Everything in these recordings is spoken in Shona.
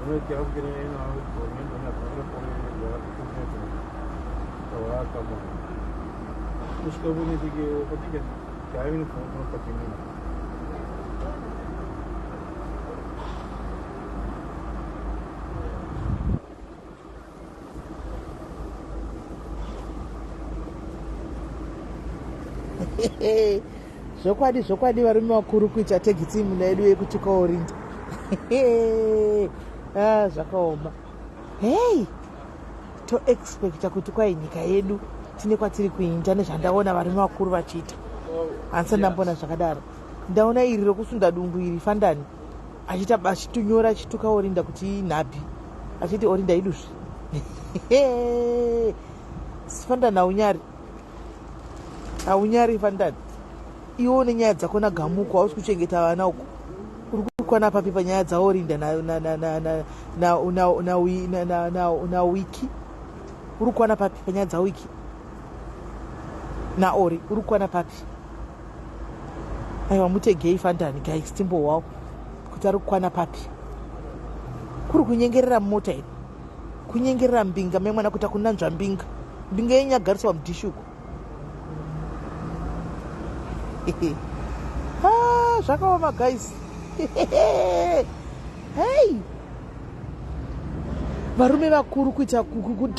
No es que aunque no hay corriendo en la carrera por el lugar que se ahora como उसको भी नहीं थी कि वो पता क्या क्या भी नहीं फोन पता नहीं Chokwadi varume vakuru kuita tegisi muna yedu yekutuka orinda. Zvakaoma. Hey, to expecta kuti kwai nyika yedu tine kwatiri kuinda nezvandaona varume vakuru vachiita. Hansa ndambona zvakadaro. Ndaona iri rokusunda dumbu iri fandani. Achitonyora achituka orinda kuti inhabhi. Achiti orinda iduzvi. Fandani aunyari fandani. Iwo nenyaya dzakona gamuko hausi kuchengeta vana uko uri kukwana papi panyaya dzaorinda na wiki uri kukwana papi panyaya dzawiki naori uri kukwana papi aiwa mutegei fandani guys timbowawo kuti ari kukwana papi kuri kunyengerera mota iri kunyengerera mbinga memwana kuti akunanzva mbinga yenyagariswa mudhishuko zvakaoma guys. Hey, varume vakuru kuita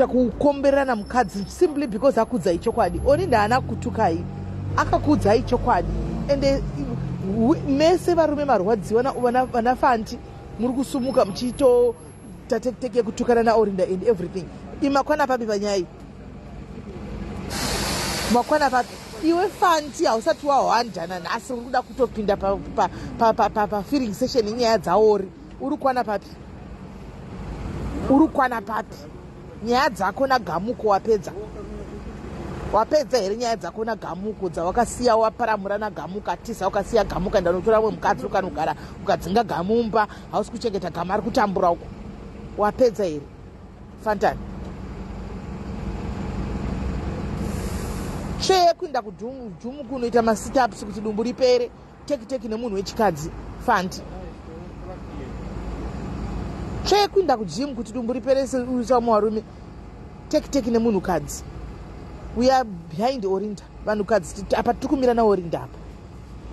kukomberana mukadzi simply because akudzai chokwadi. Orinda haana kutukai akakudzai chokwadi ende mese varume marwadziwa vana fanti muri kusumuka muchito tateketeke kutukana naorinda and everything. Imakwana papi panyai makwana papi iwe fanti hausati wahwandana nhasi uri kuda kutopinda filling session nyaya dzaori uri kwana papi nyaya dzako nagamuko wapedza here nyaya dzako nagamuko dzawakasiya waparamura nagamuko atisa wakasiya gamuka ndanotora mwe mukadzi ukanogara ukadzinga gamumba hausi kuchengeta gama ari kutambura uko wapedza here fantani kuinda kudhumu kunoita masitapusi kuti dumbu ripere teki nemunhu wechikadzi fanti kuinda kujimu kuti dumbu ripere seurisamu varume teki nemunhu kadzi. We are behind orinda vanhu kadzi apa tiri kumira naorinda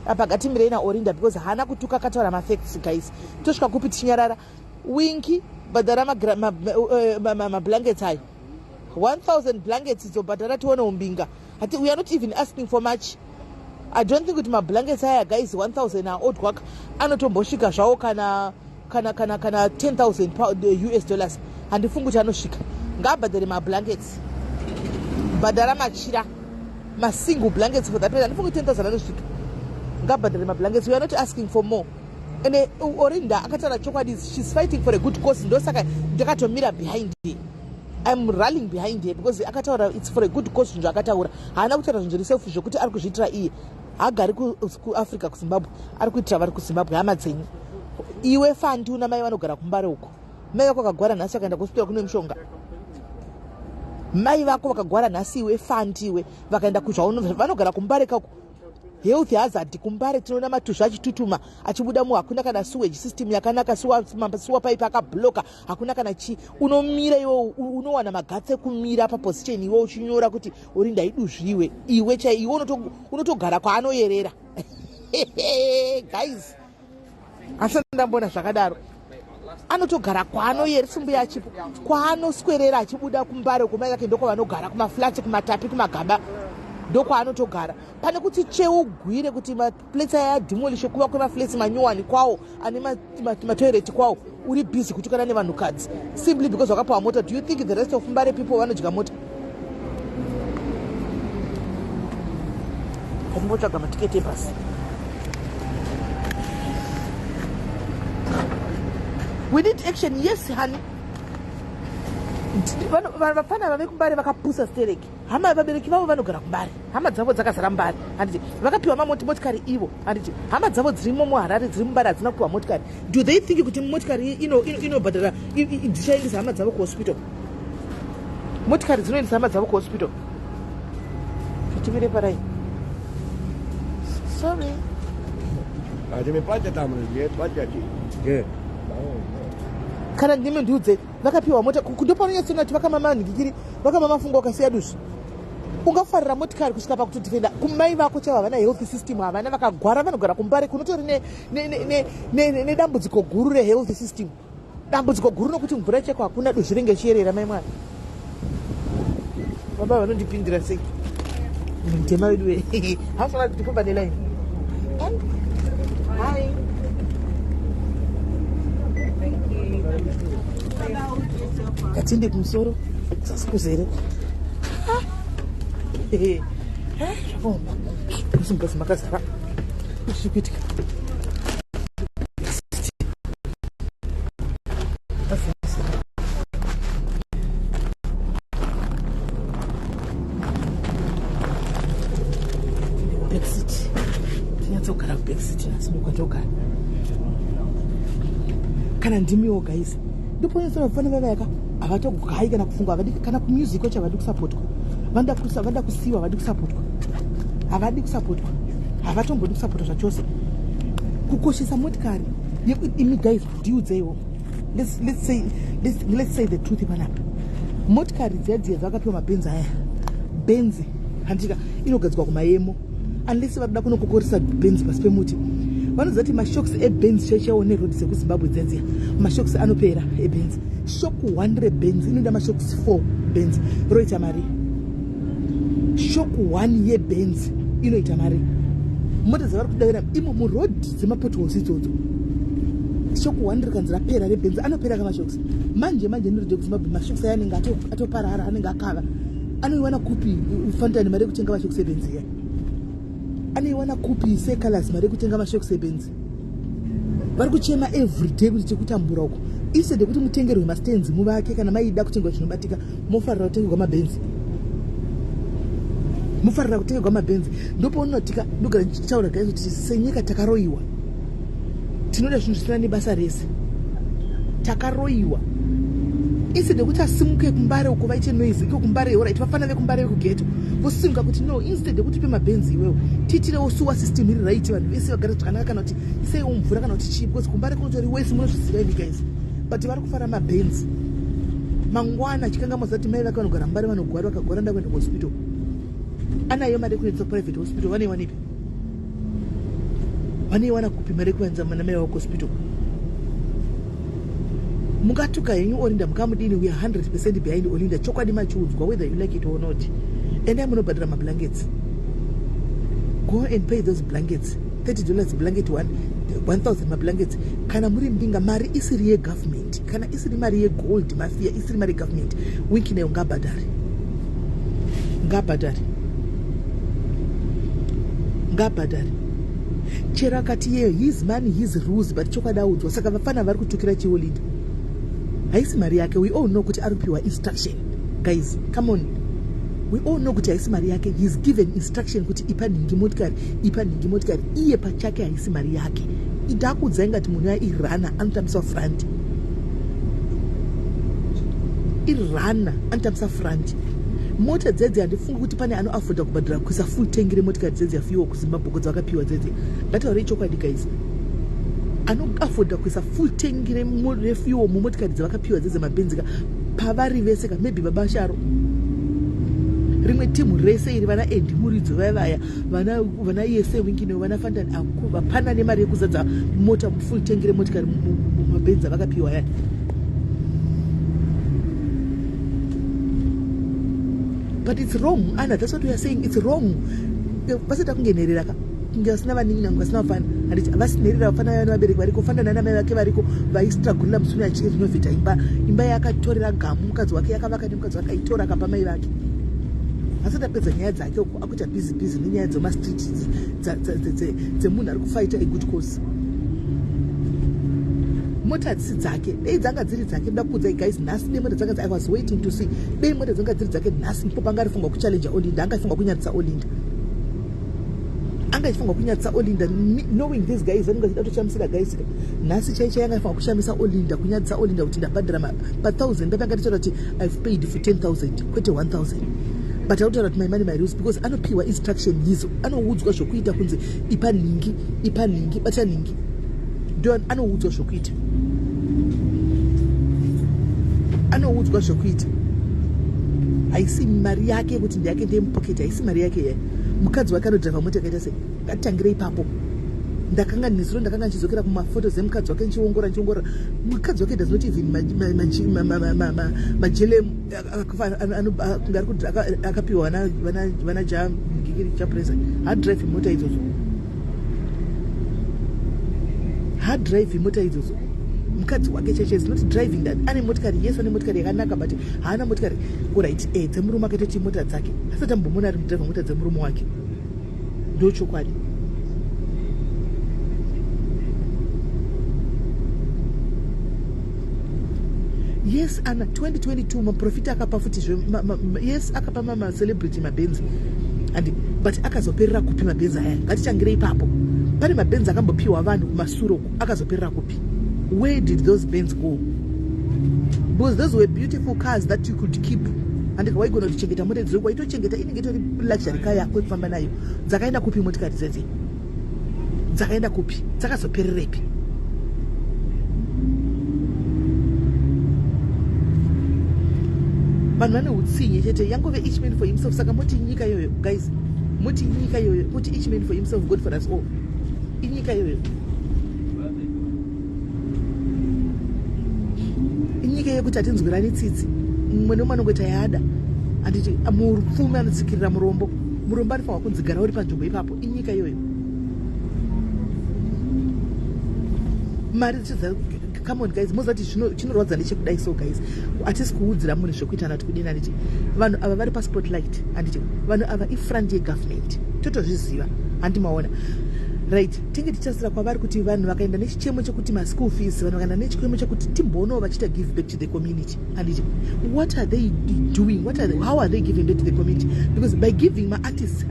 apa gatimirei naorinda because haana kutuka akataura mafacts guys tosvika kupi tichinyarara wingi bhadhara mablankets ayo 1000 blankets izobhadhara tione umbinga. We are not even asking for much. I don't think with my blankets higher guys 1000 odd work anotombosvika zvao kana 10,000 US dollars handifungu kuti anosvika ngaabhadhare mablankets bhadhara machira masingle blankets for that place handifungu 10,000 anosvika ngaabhadhare mablankets. We are not asking for more. And orinda akataura chokwadi she's fighting for a good cause ndosaka ndakatomira behind her. I'm rallying behind her because akataura it's for a good cause zvinhu akataura haana kutaura zvinhu riselfish zvokuti ari kuzviitira iye haagari kuafrica kuzimbabwe ari kuitira vari kuzimbabwe hama dzenyu. Iwe fanti una mai vanogara kumbare uko mai vako vakagwara nhasi vakaenda kuhospital kune mishonga mai vako vakagwara nhasi iwe fanti iwe vakaenda vanogara kumbare kako health hazard kumbare tinoona matuzva achitutuma achibuda hakuna kana sewage system yakanaka siwa paipi akabloka hakuna kana chi unomira iwe unowana magatsi ekumira paposition iwe uchinyora kuti orinda iduzviwe iwe chaiwe unotogara kwaanoyerera. Guys asi ndambona zvakadaro anotogara kwaanoyerera sumbu achipo kwaanoswerera achibuda kumbare kumai vake ndoko vanogara kumaflati kumatapi kumagaba ndokwaanotogara pane kuti cheugwire kuti maplesi aya adhimolishe kuva kwemaflesi manyowani kwawo ane matoireti kwawo uri busy kutukana nevanhukadzi simply because wakapawa mota. Do you think the rest of mbare people vanodya mota? Atimbotsvaga matiketi ebhasi. We need action. Yes honey. Vafana vave kumbare vakapusa stereki hama vabereki vavo vanogara kumbare hama dzavo dzakazara mbare handiti vakapiwa motikari ivo handiti hama dzavo dzirimo muharare dziri mumbare hadzina kupiwa motikari. Do they think kuti motikari inobhadhara dzichaendesa hama dzavo kuhospital? Motikari dzinoendesa hama dzavo kuhospital. Timire parai. Sorry. kana ndimi ndiudze vakapiwa mota kundopanonyatsona kuti vakamamanikikiri vakamamafungo akasiya dusu. Ungafarira motikari kusvika pakutodhifenda kumai vako chavo havana health system, havana vakagwara vanogara kumbare kunotori nedambudziko guru rehealth system. Dambudziko guru nokuti mvura cheko hakuna dusu ringe chierera mai mwana. Baba vanondipindira sei mutema wedu we hafuna kuti kumba nelaini. Hi. Katinde kumusoro sasikuzere zvakaoma usimbazi makazara zviri kuitika. Backseat tinyatsogara kubackseat asi mukwatogara kana ndimiwo guys ndoponyesera kufana vavayaka havatogai kana kufunga havadi kana kumusic wacho havadi kusapotwa vanda kusiwa havadi kusapotwa havadi kusapotwa havatombodi kusapotwa zvachose kukoshesa motikari imi guys ndiudzeiwo let's say the truth panapa motikari dziya dzakapiwa mabenzi aya benzi handika inogadzikwa kumayemo unless vakuda kunokokoresa benzi pasi pemuti vanoziva kuti mashoks ebenzi chechewo nerodhi dzekuzimbabwe dzenziya mashoks anopera ebenzi shok 100 benzi inoda mashoks 4 benzi roita mari shok 1 yebenzi inoita mari mota dzavari kudavira imo murodhi dzemapotholes idzodzo shok 100 kanzi rapera rebenzi anopera kamashoks manje nerodhi dzekuzimbabwe mashoks aya anenge atoparara anenge akava anoiwana kupi fantani mari ekutenga mashoks ebenzi iya anoiwana kupi secolors mari ekutenga mashoks ebenzi vari kuchema everyday kuti chekutambura uko instead yekuti mutengerwe mastenzi muvake kana maida kutengerwa zvinobatika mofarira kutengerwa mabenzi mufarira kutengerwa mabenzi ndopaunotika ndogara ndichitaura guys kuti senyika takaroiwa tinoda zvinhu zvisina nebasa rese takaroiwa instead yekuti asimuke kumbare uko vaite noise iko kumbare alright vafana vekumbare vekugeto vosimuka kuti no instead yekuti pe mabenzi iwewo tiitirewo suwa system iri right vanhu vese vagara zvakanaka kana kuti iseiwo mvura kana kuti chii because kumbare kunotori wese munozviziva ini guys but vari kufara mabenzi mangwana chikanga maziva kuti mai vake vanogara mbare vanogwara vakagwara nda kuenda kuhospital anayo mari kunoendesa private hospital vaneiwanipi vaneiwana kupi mari kuenza mana mai vako hospital mukatuka henyu olinda mukamudini we are 100% behind olinda chokwadi machiudzwa whether you like it or not and I munobhadhira mablankets go and pay those blankets $30 blanket 1000 mablankets kana muri mbinga mari isiri yegovernment kana isiri mari yegold mafia isiri mari government wiki nayo ngabhadhari Chero akati his money his rules but chokwadi audzwa saka vafana vari kutukira chiolinda haisi mari yake. We all know kuti aripiwa instruction guys, come on, we all know kuti haisi mari yake. He's given instruction kuti ipaningi motikari iye pachake haisi mari yake. Idakudza ingati munhu irana anotambisa front mota dzedzi handifungi kuti pane anoafoda kubhadhira kuisa full tank remotikari dzedzi yafiwa kuzimbabwe kodzi vakapiwa dzedzi. Ngataure chokwadi guys, anoafoda kuisa full tank refuel mumotikari dzavakapiwa dzedzi mabenzika pavari vese ka maybe baba Sharo rimwe timu rese iri vana endi muridzo vaya vana yese wingine vana fandani akuva pana nemari yekuzadza mota full tank remotikari mumabenzi avakapiwa yani. But it's wrong, Anna. That's what we are saying. It's wrong. Vasita kungenerera ka. Ngasina vaningi ngasina vafana. Anditi vasinerera vafana yana vabereki variko fanda nana mai vake variko vaistruggle musuni achiri rinovhita imba yakatorera gamu mukadzi wake yakavaka nemukadzi wake aitora akapa mai vake. Asati apedza nyaya dzake uko akuita busy nenyaya dzemastreet dzemunhu ari kufaita a good cause. Mota dzisi dzake dei dzanga dziri dzake ndakudza guys nhasi dei mota dzanga I was waiting to see dei mota dzanga dziri dzake nhasi mpo panga rifunga kuchallenge Olinda angafunga kunyadzisa Olinda angafunga kunyadzisa Olinda knowing these guys vanenge vachidatochamisira guys nhasi chaicha yanga ifunga kushamisa Olinda kunyadzisa Olinda kuti ndabhadhira pa 1000 ndapanga tichora kuti I've paid for 10,000 kwete 1000 but autaura kuti my money my rules because anopiwa instruction hizo anoudzwa zvokuita kunzi ipaningi bataningi ndio anoudzwa zvokuita. anoudzwa zvokuita. Haisi mari yake yekuti ndiyake ndemupoketi, haisi mari yake yeye. Mukadzi wake anodhivha mota yakaita sei. Ngatitangire ipapo. Ndakanga nezuro ndakanga nchizokera kumafotos emukadzi wake nchiongora. Mukadzi wake does not even majele kungari kuti akapiwa vana chapresa. Hard drive mota idzodzo. Hard drive mota idzodzo. Mukadzi wake cheche is not driving that. Ane motikari, yes, ane motikari yakanaka, but haana motikari. Alright, dzemurume akaitoti mota dzake. Asati ambomona ari kudriva mota dzemurume wake. Ndo chokwadi. Yes, ana 2022 maprofita akapa futi yes akapa mama celebrity mabenzi and but akazoperera kupi mabenzi aya. Ngatichangire ipapo. Pane mabenzi akambopiwa vanhu kumasuro akazoperera kupi. Where did those Benz go? Because those were beautiful cars that you could keep. And why go to chengeta mota dzoko waito chengeta inenge tori luxury car yako kufamba nayo. Dzakaenda kupi motikari dzedzi? Dzakaenda kupi? Dzakazopererepi? Vanhu vane utsinye chete yangove each man for himself. Saka moti nyika yoyo guys. Moti nyika yoyo. Moti each man for himself, God for us all. Inyika yoyo. Inyika yekuti hatinzwirani tsitsi. Mumwe nomwe anongoita yaada. Handiti mupfumi anotsikirira murombo. Murombo anofanirwa kunzigara uri panzvimbo ipapo. Inyika yoyo. Mari come on guys, mozati chinorwadza ndechekudai. So guys, hatisi kuudzira munhu zvekuita nati kudini. Handiti vanhu ava vari paspotlight. Handiti vanhu ava ifront yegovernment. Totozviziva. Handi maona. Right, tinge tichasira kwavari kuti vanhu vakaenda nechichemo chekuti maschool fees, vanhu vakaenda nechichemo chekuti timboonawo vachita give back to the community. And what are they doing? How are they giving back to the community? Because by giving ma-artists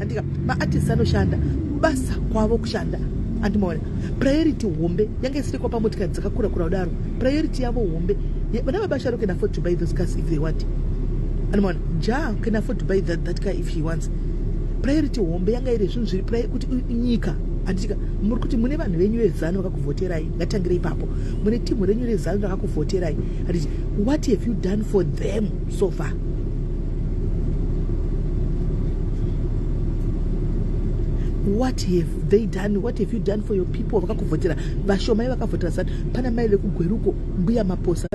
anoshanda basa kwavo kushanda. Andimaona priority hombe yange isiri kwapa motikari dzakakura kudaro. Priority yavo hombe vana vabasharo can afford to buy those cars if they want. Andimaona Ja can afford to buy that car if he wants. Priority hombe yanga iri zvinhu zviri kuti nyika. Andika muri kuti mune vanhu venyu vezano vakakuvhoterai. Ngatangire ipapo. Mune timu renyu rezano rakakuvhoterai. Anditi what have you done for them so far? What have they done? What have you done for your people? Vakakuvhotera vashomai vakavhotera zano. Pana mai vekugweruko mbuya maposa.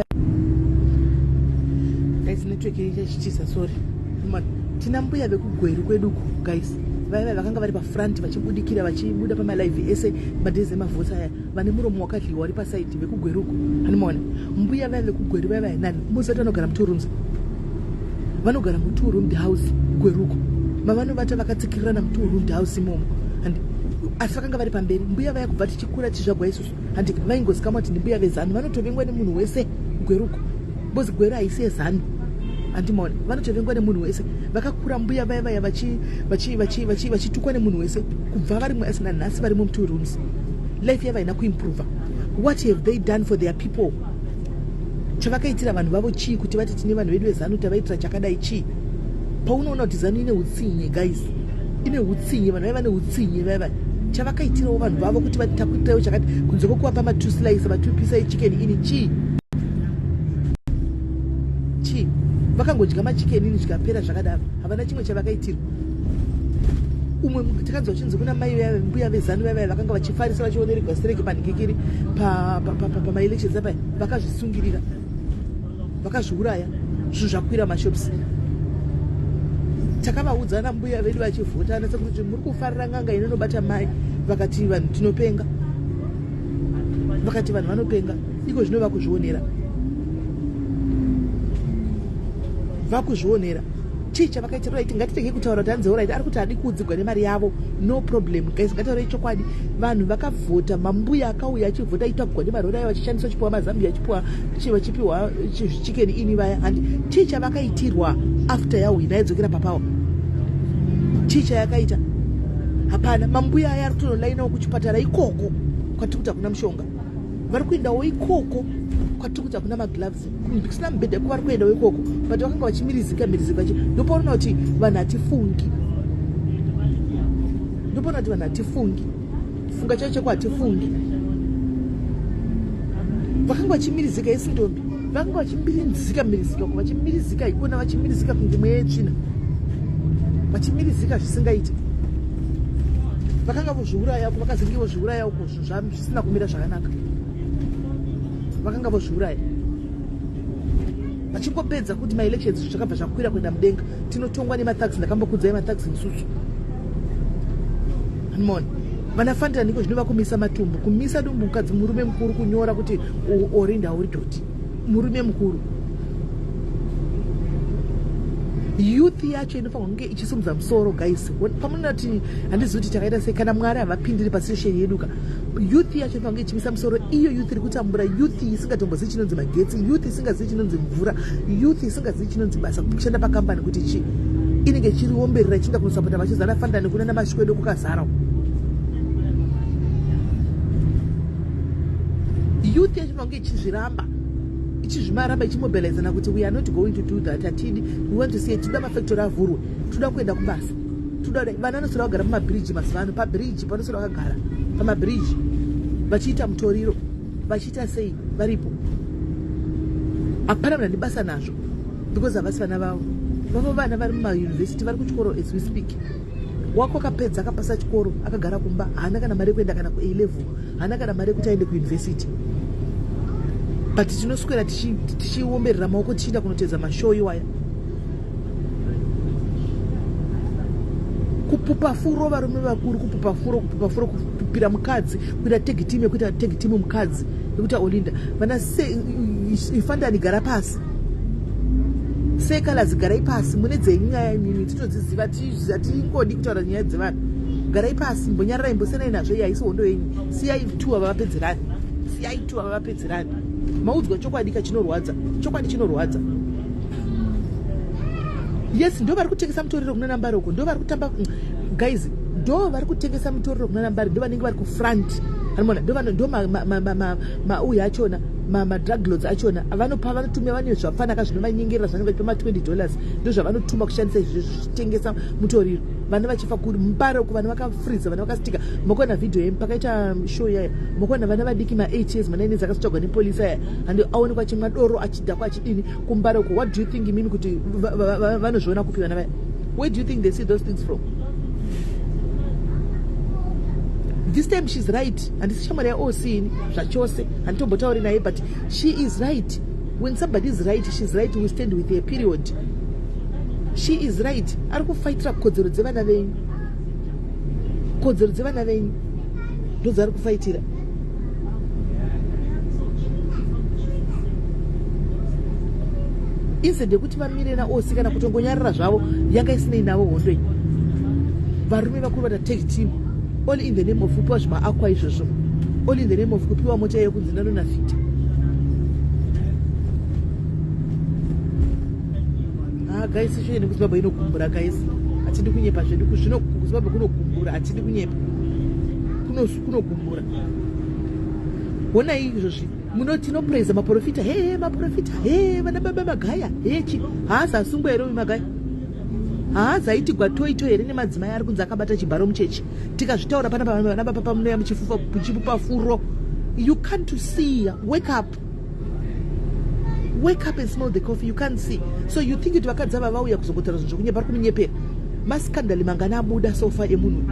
Guys, network ichitisa sorry. Tina mbuya vekugweru kweduko guys. Vaya vakanga vari pafront vachibudikira vachibuda pamalive ese madhezi emavhota aya vane muromo wakadliwa vari pasaidi vekugweruko. Anomaona mbuya vaya vekugweru vaya nani muzati vanogara muturums, vanogara muturumd house gweruko mavanovata vakatsikirirana muturumd house imomo. And asi vakanga vari pamberi mbuya vaya kubva tichikura tichizvagwa isusu handi vaingozikama kuti ndimbuya vezanu vanotovengwa nemunhu wese gweruko bozi gweru haisi yezanu. Andimaona vanotovengwa nemunhu wese vakakura mbuya vaya vaya vachitukwa nemunhu wese kubva vari muasina nhasi vari mu2 rooms. Life yavo haina kuimprova. What have they done for their people? Chavakaitira vanhu vavo chii kuti vati tine vanhu vedu vezanu tavaitira chakadai chii? Paunoona kuti zanu ine utsinye guys, ine utsinye, vanhu vaiva neutsinye vaiva. Chavakaitirawo vanhu vavo kuti vatakuitirawo chakati kunze kwokuvapa ma2 slice ma2 piece echicken ini chii? Vakangodya machikeni ini zvikapera zvakadaro. Havana chimwe chavakaitirwa. Umwe takanzwa chinzi kuna mai vaya mbuya vezanu vaya vakanga vachifarisa vachionerwa stereki panikikiri pamaelections apa vakazvisungirira vakazviuraya zvinhu zvakwira mashops. Takavaudza na mbuya vedu vachivhotana sekuti muri kufarira nganga inonobata mai. Vakati vanhu tinopenga, vakati vanhu vanopenga iko zvino vakuzvionera. Vakuzvionera chii chavakaita right. Ngatitenge kutaura kuti hanze right ari kuti hadi kuudzigwa nemari yavo, no problem guys. Ngataura chokwadi, vanhu vakavhota, mambuya akauya achivhota itagwa nemarori ayo vachishandiswa chipiwa mazambia vachipiwa chicken ini vaya. Handi chii chavakaitirwa after yawina yadzokera papawa? Chii chayakaita? Hapana, mambuya aya ari kutonolainawo kuchipatara ikoko kwatiri kuti hakuna mushonga, vari kuendawo ikoko kwatiri kuti hakuna magloves, kusina mubhedha kuvari kuendawo ikoko, but vakanga vachimirizika vachi. Ndopaona kuti vanhu hatifungi, ndopaona kuti vanhu hatifungi, funga chacho cheko hatifungi. Vakanga vachimirizika isi ndombi vanga vachimirizika uko vachimirizika ikona vachimirizika kunge mweya yetsvina vachimirizika zvisingaiti vakanga vozviuraya uko vakazenge vozviuraya uko zvinhu zvisina kumira zvakanaka vakanga vozviuraya vachingopedza kuti maelections zvakabva zvakwira kuenda mudenga tinotongwa nemataxi ndakambokudzai mataxi isusu anmon vanafanira niko zvinova kumisa matumbu kumisa dumbu mukadzi murume mukuru kunyora kuti orinda uri doti murume mukuru youth yacho inofanira kunge ichisumudza musoro guys pamunoti handizivi kuti takaita sei kana mwari havapindiri pasession yeduka youth yacho inofanira kunge ichimisa musoro iyo youth iri kutambura youth isingatombozivi chinonzi magetsi youth isingazivi chinonzi mvura youth isingazivi chinonzi basa kushanda pakambani kuti chi inenge chiriomberera ichienda kunosapota vachizana fanda nekunana mashwedo kukazara youth yacho inofanira kunge ichizviramba ichizvimaramba ichimobilizana kuti we are not going to do that atidi we want to see tinoda mafactory avhurwe toda kuenda kubasa toda vana vanosoda kugara pamabridge mazuva ano pabridge panosoda vakagara pamabridge vachiita mutoriro vachiita sei varipo hapana muna ndibasa nazvo because havasi vana vavo vavo vana vari mumayunivhesiti vari kuchikoro as we speak wako akapedza akapasa chikoro akagara kumba haana kana mari yekuenda kana kuA level haana kana mari yekuti aende kuyunivhesiti but tinoswera tichiomberera maoko tichienda kunotedza mashow iwaya kupupa furo varume vakuru kupupa furo kupupira mukadzi kuita tag team yekuita tag team mukadzi yekuita olinda vana ifandani gara pasi sekalazi garai pasi mune dzenyaya nini titodziziva hatingodi kutaura nyaya dzevanhu garai pasi mbonyararai mbosenai nazvo yaisi hondo yenyu siyai tuwa vavapedzerani maudzwa chokwadi kachinorwadza chokwadi chinorwadza yes ndo vari kutengesa mutoriro kuna nambari uko ndo vari kutamba guys ndo vari kutengesa mutoriro kuna nambari ndo vanenge vari kufront anona ndo mauya achona madrug lords achona vanotumia vane zvafanaka zvinovanyengera zvanenge vachipa $20 ndo zvavanotuma kushandisa izvi zvichitengesa mutoriro vana vachifa kuri mubare uko vana vakafriza vana vakasitika makona vhidhiyo yemu pakaita show yaya makona vana vadiki ma8 years ma9 years akasitsvagwa nepolisi aya handi aonekwa chimwa doro achidhakwa achidini kumbare uko what do you think imini kuti vanozviona kupi vana vaya where do you think they see those things from this time she's right handisi shamwari yaosini zvachose handitombotauri naye but she is right when somebody is right she's right we stand with her period she is right ari kufaitira kodzero dzevana venyu ndo dzari kufaitira instead yekuti vamire naosi kana kutongonyarira zvavo yanga isinei navo hondo iyi varume vakuru vata tag team all in the name of kupiwa zvimaakwa izvozvo all in the name of kupiwa mota yekunzi nanonafita guys isho nekuzimbabwe inogumbura guys hatidi kunyepa zvedu kuzvino kuzimbabwe kunogumbura hatidi kunyepa kunogumbura honai izvozvi tinopraisa maprofita maprofita vana baba magaya chi haazasungwa here magaya haazaiti toito here nemadzimai ari kunzi akabata chibharo muchechi tikazvitaura pana vana baba pamunoya muchipupa furo you can't see wake up and smell the coffee you can't see so you think kuti vakadzi ava vauya kuzongotara zvinhu zvokunyepa vari kumunyepera maskandali mangana abuda sofa emunhu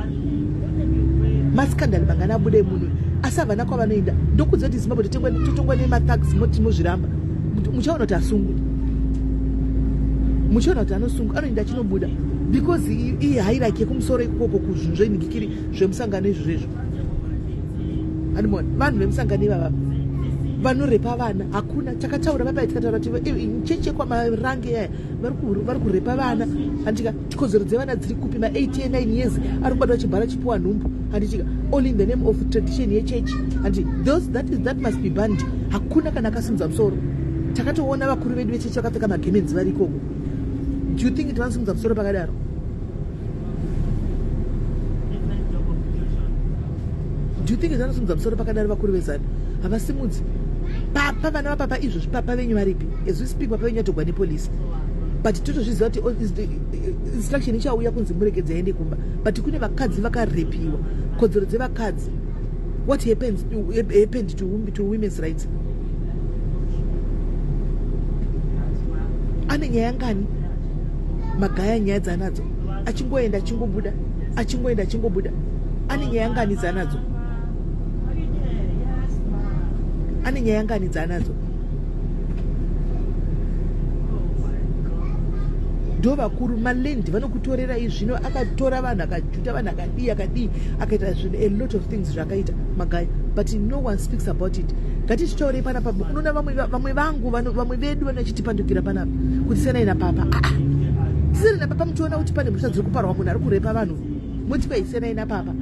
asi havana kwavanoenda ndokudziva kuti zimbabwe totongwa nemataxi motinozviramba muchaona kuti asungwe muchaona kuti anosungu anoenda achinobuda because ihiraki yekumusoro ikoko kuzvinhu zvenhingikiri zvemusangano izvozvo animona vanhu vemusangano ivava vanorepa vana hakuna takataura vapai tikataura kuti cheche kwamarange yaya vari kurepa vana handitika kodzero dzevana dziri kupi ma8 9 years ari kubata vachibhara chipiwa nhumbu handitika all in the name of tradition yechechi handi that must be banned hakuna kana akasimudza musoro takatoona vakuru vedu vechechi vakapfeka magemenzi vari ikoko do you think vanosimudza musoro pakadaro do you think vanosimudza musoro pakadaro vakuru vezana havasimudzi papa vana vapapa izvozvi papa venyu varipi as we speak papa venyu atogwa nepolisi but totozviziva kuti instruction ichauya kunzi murekedzi aende kumba but kune vakadzi vakarepiwa kodzero dzevakadzi what happened to women's rights ane nyaya ngani magaya nyaya dzanadzo achingoenda achingobuda achingoenda achingobuda ane nyaya ngani dzanadzo ane nyaya ngani dzanadzo ndo vakuru malendi vanokutorera izvino akatora vanhu akajuta vanhu akadii akaita zvinhu a lot of things zvakaita magaya but no one speaks about it ngatichitaurei panapa unoona vamwe vangu vamwe vedu vanachitipandukira panapa kuti senai napapa tiseni napapa muchiona kuti pane mhosva dziri kuparwa munhu ari kurepa vanhu moti kwai senai napapa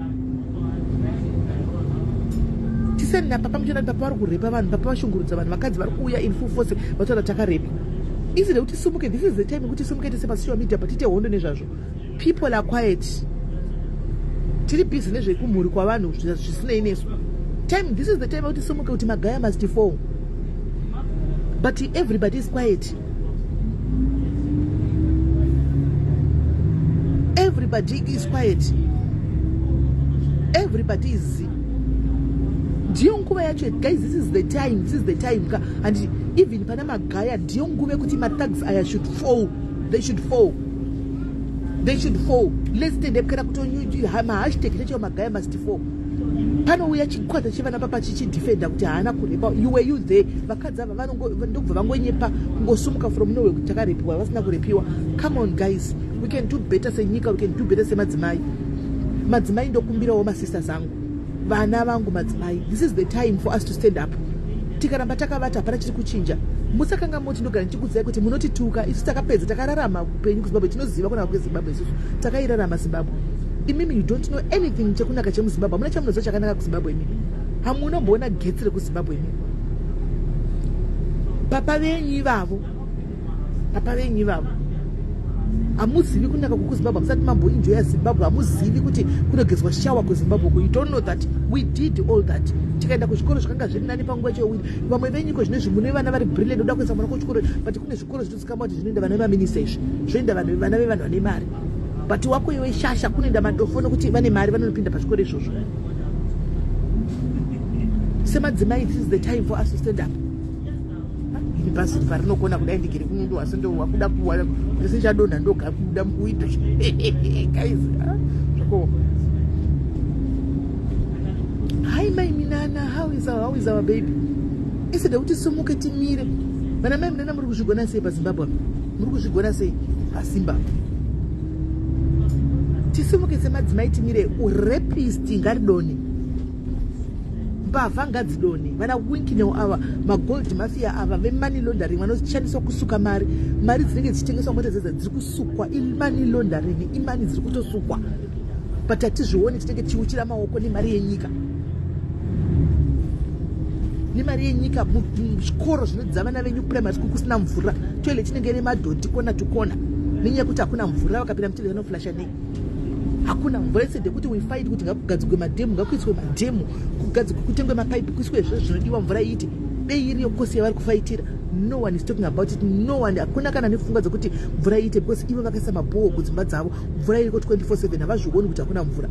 tiseni napapa muchiona kuti papa vari kurepa vanhu papa vashungurudza vanhu vakadzi vari kuuya in full force vataura takarepa izide kuti simuke this is the time kuti simuke tese pasocial media patite hondo nezvazvo people are quiet tiri busy nezvekumhuri kwavanhu zvisinei nesu time this is the time kuti simuke kuti magaya must fall but everybody is quiet everybody is quiet everybody is ndiyo nguva yacho guys this is the time and even pana magaya ndiyo nguva yekuti mathags aya should fall let's stand up kana kutonyuja mahashtag necho magaya must fall panouya chikwata chevana papa chichidefenda kuti haana kurepa you there vakadzi ava ndokubva vangonyepa kungosumuka from nowhere kuti takarepiwa vasina kurepiwa come on guys we can do better senyika we can do better semadzimai ndokumbirawo masisters angu vana vangu madzimai this is the time for us to stand up tikaramba takavata hapana chiri kuchinja musakanga moti ndogara ndichikudzai kuti munotituka isu takapedza takararama upenyu kuzimbabwe tinoziva kunaka kwezimbabwe isusu takairarama zimbabwe imimi you don't know anything chekunaka chemuzimbabwe hamuna chamunoziva chakanaka kuzimbabwe imimi hamunomboona getsi rekuzimbabwe imimi papa venyu ivavo hamuzivi kunaka kwekuzimbabwe hamusati mamboinjoya zimbabwe hamuzivi kuti kunogezwa shawa kuzimbabwe you don't know that we did all that tikaenda kuzvikoro zvakanga zviri nani panguva chewiri vamwe venyiko zvinezvi mune vana vari brilliant oda kuisa mwana kuchikoro but kune zvikoro zvinozikamwa kuti zvinoenda vana vevaminista izvi zvoenda vana vevanhu vane mari but wako iwe shasha kunoenda madofono kuti vane mari vanonopinda pazvikoro izvozvo semadzimai this is the time for us to stand up basi parinokona kudai ndigiri kunondo wasindowa kuda kuwa sechadonha ndoga kuda mukuito guys zvako hi my minana how is our baby isida kuti simuke timire vana mai minana muri kuzvigona sei pazimbabwe muri kuzvigona sei pasimba tisimuke semadzimai timire urepist ngaridoni mbavha ngadzidoni vana winkineo ava magold mafia ava vemoney laundering vanoshandiswa kusuka mari dzinenge dzichitengeswa mota dzedza dziri kusukwa imoney laundering imani dziri kutosukwa but hatizvioni tinenge tichiuchira maoko nemari yenyika muzvikoro zvinodza vana venyu primary school kusina mvura toilet inenge ine madhoti kona tukona nenyaya yekuti hakuna mvura vakapinda mutele vanoflasha nei hakuna mvura isede kuti we fight kuti ngakugadzirwe madhemu ngakuiswe madhemu kugadzirwe kutengwe mapaipi kuiswe zvese zvinodiwa mvura iite dei iriyo kosi yavari kufaitira no one is talking about it no one hakuna kana nepfungwa dzekuti mvura iite because ivo vakaisa mabhoho kudzimba dzavo mvura iriko 24/7 havazvioni kuti hakuna mvura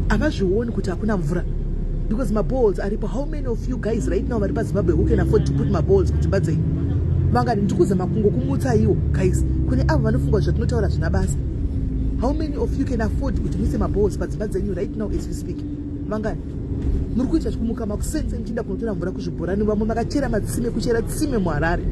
havazvioni kuti hakuna mvura because maballs aripo how many of you guys right now vari pazimbabwe who can afford to put maballs kudzimba dzenyu vangani ndikuzama kungo kumutsa iwo guys kune avo vanofunga zvatinotaura zvina basa how many of you can afford kuti muise maballs padzimba dzenyu right now as we speak vangani muri kuita zvikumuka makusense muchienda kunotora mvura kuzvibhorani vamwe makachera matsime kuchera tsime muharare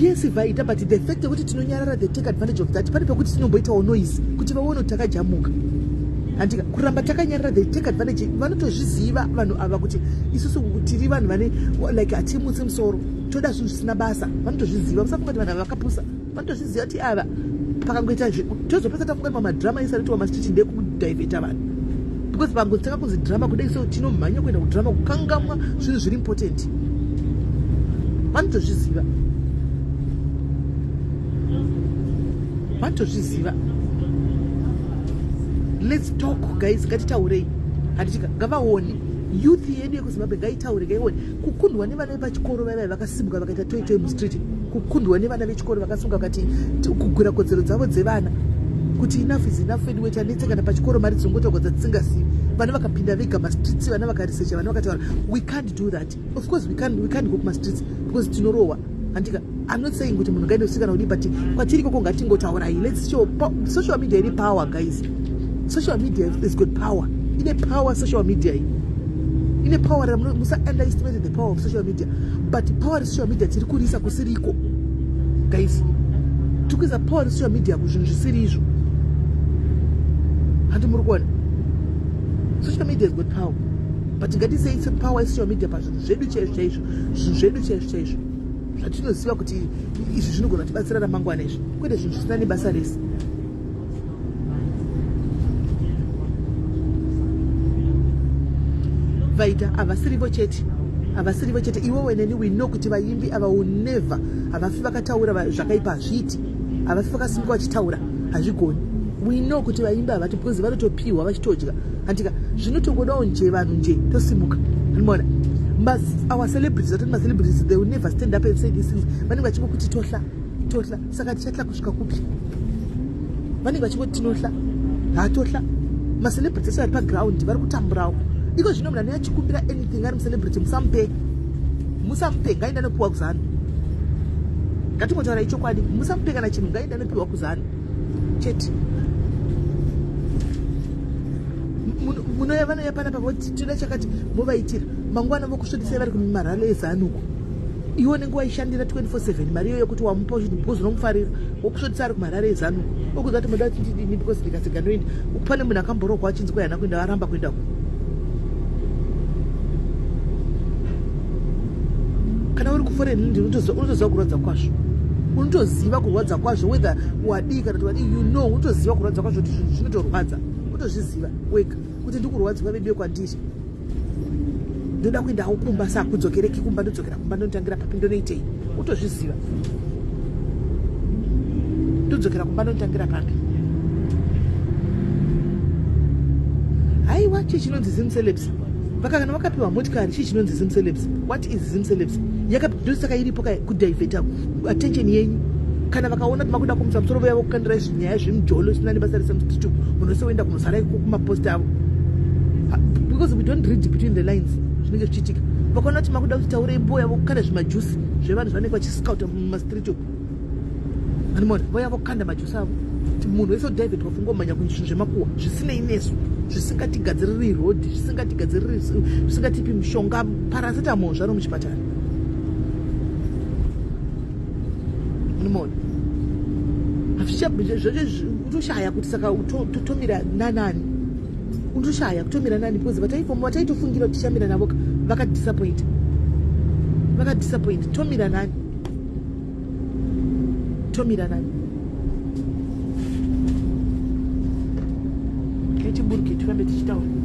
yes vaita but the fact yekuti tinonyarara they take advantage of that pane pekuti tinomboitawo noise kuti vaone kuti takajamuka andika kuramba takanyarara they take advantage vanotozviziva vanhu ava kuti isusu tiri vanhu vane like hatimutsi musoro toda zvinhu zvisina basa vanotozviziva musafunga kuti vanhu ava vakapusa vanotozviziva kuti ava pakangoita tozopesa tafunga mamadhirama isaritiwa masititi ndekudhaivheta vanhu because pangotanga kunzi dhirama kudai so tinomhanya kuenda kudhirama kukangamwa zvinhu zviri important vanotozviziva vanotozviziva let's talk guys ngatitaurei handitika ngavaone youth yedu yekuzimbabwe ngaitaure ngaione kukundwa nevana vepachikoro vaiva vakasimuka vakaita toitoi mustreet kukundwa nevana vechikoro vakasimuka vakati kugura kodzero dzavo dzevana kuti enough is enough anyway chanetseka pachikoro mari dzongotogodza dzisingazivi vana vakapinda vega mastreets vana vakaresearcha vana vakataura we can't do that of course we can't go kumastreets because tinorohwa handika I'm not saying kuti munhu ngaidosikana kudi but kwatiri koko ngatingotaurai let's show social media ine power guys social media has got power ine power social media ine power musa underestimate the power of social media but power social media tiri kurisa kusiriko guys tukuisa power social media kuzvinhu zvisiri izvo handi muri kuona social media has got power but ngatisei power social media pazvinhu zvedu chaizvo chaizvo zvinhu zvedu chaizvo chaizvo zvatinoziva kuti izvi zvinogona kutibatsira ramangwana izvi kwete zvinhu zvisina nebasa rese vaita havasirivo chete iwo weneni we know kuti vaimbi ava will never havafi vakataura zvakaipa hazviiti havafi vakasimuka vachitaura hazvigoni we know kuti vaimbi havati because vanotopiwa vachitodya handika zvinotongodawo nje vanhu nje tosimuka animona our celebrities atoti macelebrities they will never stand up and say these things vanenge vachingokuti tohla saka tichatla kusvika kupi vanenge vachingoti tinohla hatohla macelebrities vari paground vari kutamburawo iko zvino munhu anenge achikumbira anything ari mucelebrity musamupe ngaenda nopiwa kuzano ngatingotaura ichokwadi musamupe kana chinhu ngaenda nopiwa kuzano chete munoya pana pavoti tinoda chakati movaitira mangwana vokusvodisai vari kumarale ezanuko iwo nenge waishandira 24/7 mari iyo yokuti wamupa chinhu because unomufarira wokusvodisa ari kumarale ezanuko okuza kuti moda kuti ndidini because ndikasika ndoenda pane munhu akamborogwa achinzi kwai hana kuenda aramba kuendako kana uri kuforeni ndi unotoziva kurwadza kwazvo unotoziva kurwadza kwazvo whether wadii kana kuti wadii you know unotoziva kurwadza kwazvo kuti zvinhu zvinotorwadza utozviziva wega kuti ndikurwadzwa bebiwe kwandiri ndoda kuendawo kumba saa kudzokereki kumba ndodzokera kumba ndinotangira papi ndonoitei utozviziva ndodzokera kumba ndinotangira papi haiwa chii chinonzi zimcelebs vakakana vakapiwa motikari chii chinonzi zimcelebs what is zimcelebs ndosaka iripo kudhaivheta attention yenyu kana vakaona kuti makuda kumutsa musoro vaya vokukandira nyaya zvemujolo zvisina nebasa resemstitute munosoenda kunozarai kumaposti avo because we don't read between the lines zvinenge zvichiitika vakaona kuti makuda kuti taurei mboya vokukanda zvimajusi zvevanhu zvanenge vachiscouta mumastreet animona voya vokukanda majusi avo kuti munhu wese udhaivhet wafunga umanya kuti zvinhu zvemakuwa zvisinei nesu zvisingatigadziriri rodhi zvisingatipi mishonga paracetamol zvaro muchipatara animona utoshaya kuti saka utomira nanani utoshaya kutomira nani because vataitofungira kuti tichamira navo vakadisappoint tomira nani tiburuke tifambe tichitaura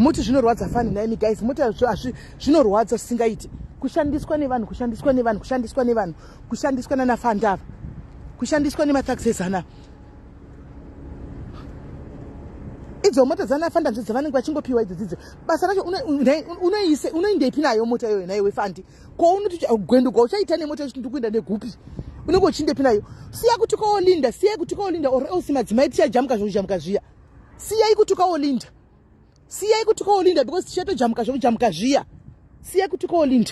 muti zvinorwadza fani naimi guys muti zvinorwadza zvisingaiti kushandiswa nevanhu kushandiswa nanafandava kushandiswa nemataxes ana idzo mota dzanafanda ndidzo dzavanenge vachingopiwa idzodzidzo basa racho unoindeipi nayo mota iyoyo naiwe fandi ko unoti gwendugwa uchaita nemota yechiti kuenda negupi unenge uchindepi nayo siyai kuti kaolinda or else madzimai tichajamuka zvokujamuka zviya siyai kuti kaolinda because tichatojamuka zvokujamuka zviya siyai kuti kaolinda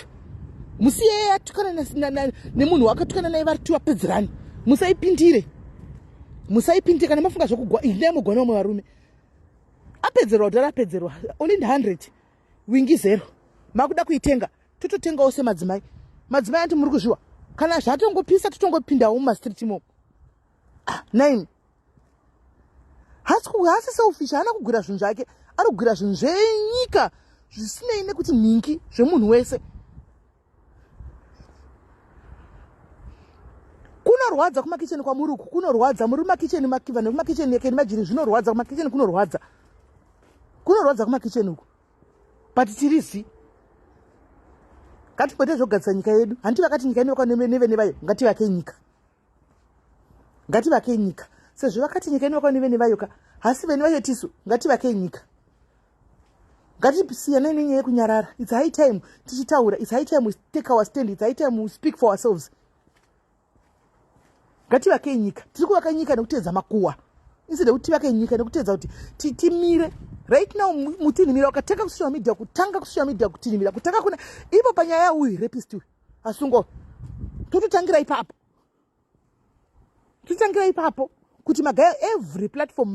musiyai atukana nemunhu wakatukana naye vari tiwapedzerani musaipindire kana mafunga zvokugwa indai mugwana wamwe varume apedzerwa kuti apedzerwa olinda 100 wingi 0 makuda kuitenga tototengawo semadzimai anti muri kuzviwa kana zvatongopisa totongopindawo mumastreet imo 9 hasi selfish haana kugwira zvinhu zvake ari kugwira zvinhu zvenyika zvisinei nekuti ningi zvemunhu wese kunorwadza kumakicheni kwamuruku kunorwadza muri makicheni makivana kumakicheni yake majiri zvinorwadza kumakicheni kunorwadza kumakicheni uku but tirizi ngatipote zvogadzisa nyika yedu handi vakati nyika inova neve vayo ngativake nyika sezvo vakati nyika inova neve vayo ka hasi vene vayo tisu ngativake nyika ngatisiyana nenyaya yekunyarara. It's high time tichitaura, it's high time we take our stand, it's high time we speak for ourselves. Ngativake nyika, tiri kuvaka nyika nekutedza makuwa instead of tivake nyika nekutedza kuti timire. Right now mutinimira ukatanga kusocial media kutanga kusocial media kutinimira kutanga kuna ipo panyaya uyu rapist uyu asungo tototangira ipapo kuti magaya every platform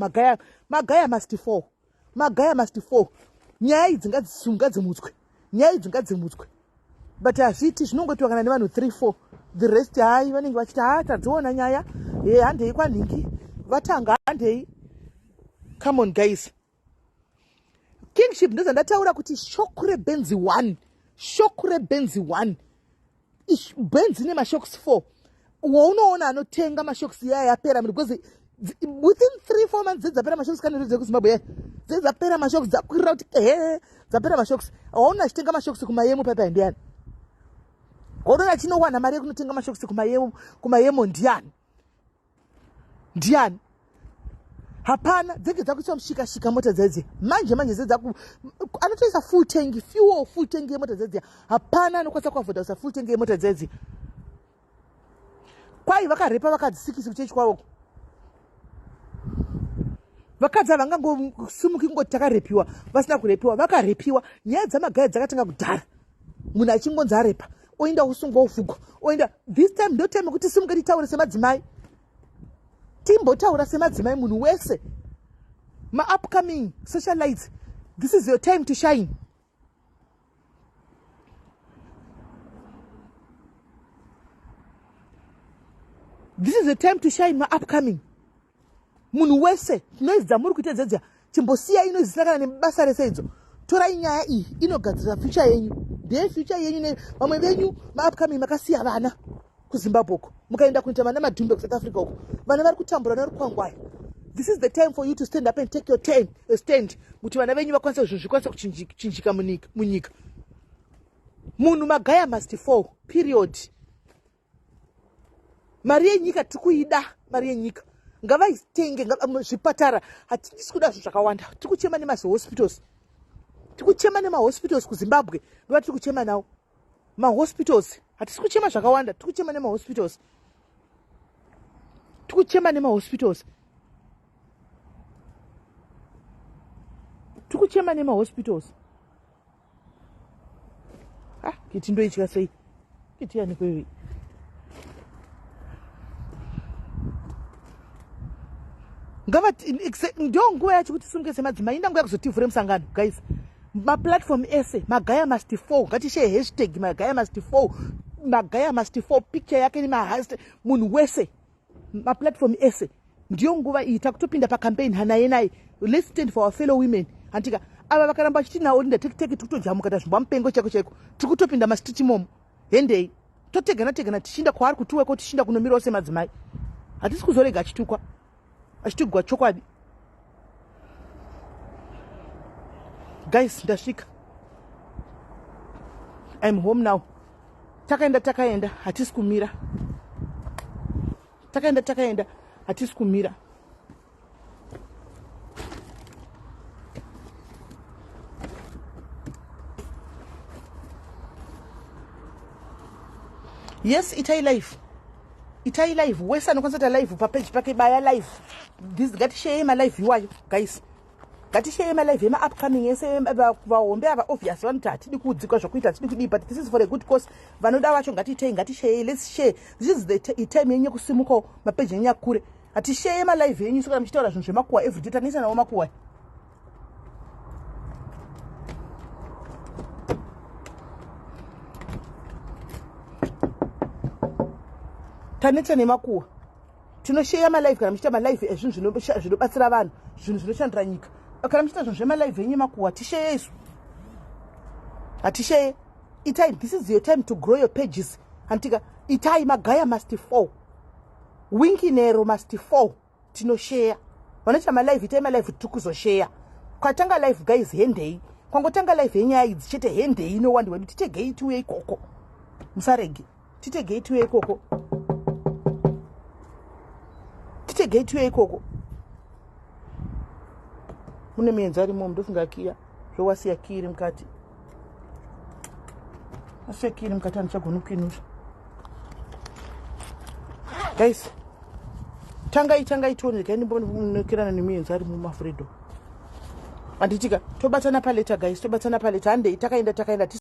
magaya must fall nyaya idzi ngadzimutswe but hazviti zvinongotiwakana nevanhu 3-4 the rest hai vanenge vachiti tadziona nyaya handei kwanhingi vatanga handei. Come on guys, kingship ndozandataura kuti shokure benzi 1 benzi nemashocks 4 waunoona anotenga mashocks yaya yapera because within 3-4 months dzapera mashocks kana dzekuzimbabwe dzapera mashocks dzakwirira kuti dzapera mashocks waona achitenga mashocks kumayemo papa ndiani waona chinowana mari yekunotenga mashocks kumayemo ndiani hapana dzenge dzakuisa mushika mota dzedze manje anotoisa full tank yemota dzedze hapana anokwanisa kuafodha kuisa full tank yemota dzedze kwai vakarepa vakadzisikisi kuchechi kwavo vakadzi havangangosimuki kungoti takarepiwa vasina kurepiwa vakarepiwa. Nyaya dzamagaya dzakatanga kudhara munhu achingonzi arepa oenda usungwa ufugwa oenda this time ndo time kuti simuke titaure semadzimai timbotaura semadzimai munhu wese upcoming socialites. This is your time to shine. This is the time to shine upcoming. Munhu wese noizi dzamuri kuita dzedza chimbosiya inozisakana nebasa rese idzo torai nyaya iyi inogadzira future yenyu ndeye future yenyu vamwe venyu upcoming makasiya vana kuZimbabwe uko mukaenda kuita vana madhumbe kuSouth Africa uko vana vari kutambura nerukwangwaya. This is the time for you to stand up and take your stand kuti vana venyu vakwanisa zvikwanisa kuchinjika munyika. Munhu magaya must fall period. Mari yenyika tikuida, mari yenyika ngavaitenge zvipatara hatisi kuda zvinhu zvakawanda. Tiri kuchema nemahospitals kuZimbabwe ndova tiri kuchema nawo mahospitals. Hatisi kuchema zvakawanda, tiri kuchema nemahospitals. Kiti ndoitya sei kiti yani kwewe ndio nguva yacho kuti simuke semadzimai inda nguva yakuzotivhure musangano guys. Maplatform ese magaya must fall, ngatishare hashtag magaya must fall picture yake nemahashtag munhu wese maplatform ese. Ndio nguva iyi takutopinda pacampaign hanayenai let's stand for our fellow women. Antika ava vakaramba vachitinawo linda teki tikutojamuka tazvimba mupengo chaiko tikutopinda masititi momo hendei totegana tichinda kwaari kutuweko tichinda kunomirawo semadzimai. Hatisi kuzorega achitukwa chokwadi. Guys, ndasvika. I'm home now. Takaenda hatisi kumira. Hatisi kumira. Yes, itai live wese anokwanisa live papage pake baya live. This gatishare my live iwayo guys, gatishare my live ema upcoming ese vaombe ava obvious vanoti hatidi kudzikwa zvokuita hatidi kudii, but this is for a good cause. Vanoda vacho ngatishare, let's share. This is the time yenyu kusimuka mapage yenyu akure. Hatishare my live yenyu sokana mchitaura zvinhu zvemakuwa every day tanisa nawo makuwa. Taneta nemakuwa tinoshare malive kana muchita malive ezvinhu zvinobatsira vanhu, zvinhu zvinoshandira nyika. Kana muchita zvinhu zvemalive yenyu makuwa tishare isu hatishare. Itai, this is your time to grow your pages. Antika itai magaya must fall. winki nero must fall tinoshare vanoita malive itai malive tiri kuzoshare kwatanga live guys hendei kwangotanga live yenyaya idzi chete hendei nowandi wedu titegei tiuye ikoko musarege titegei tiuye ikoko titegei tiuye ikoko mune muenzi arimo ndofunga kiya zvowasiya kiri mukati asiya kiri mukati handichagona kuinusha guys tangai tione gaindimbonekirana nemuenzi ari mumafredo handitika tobatana paleta guys tobatana paleta handei takaenda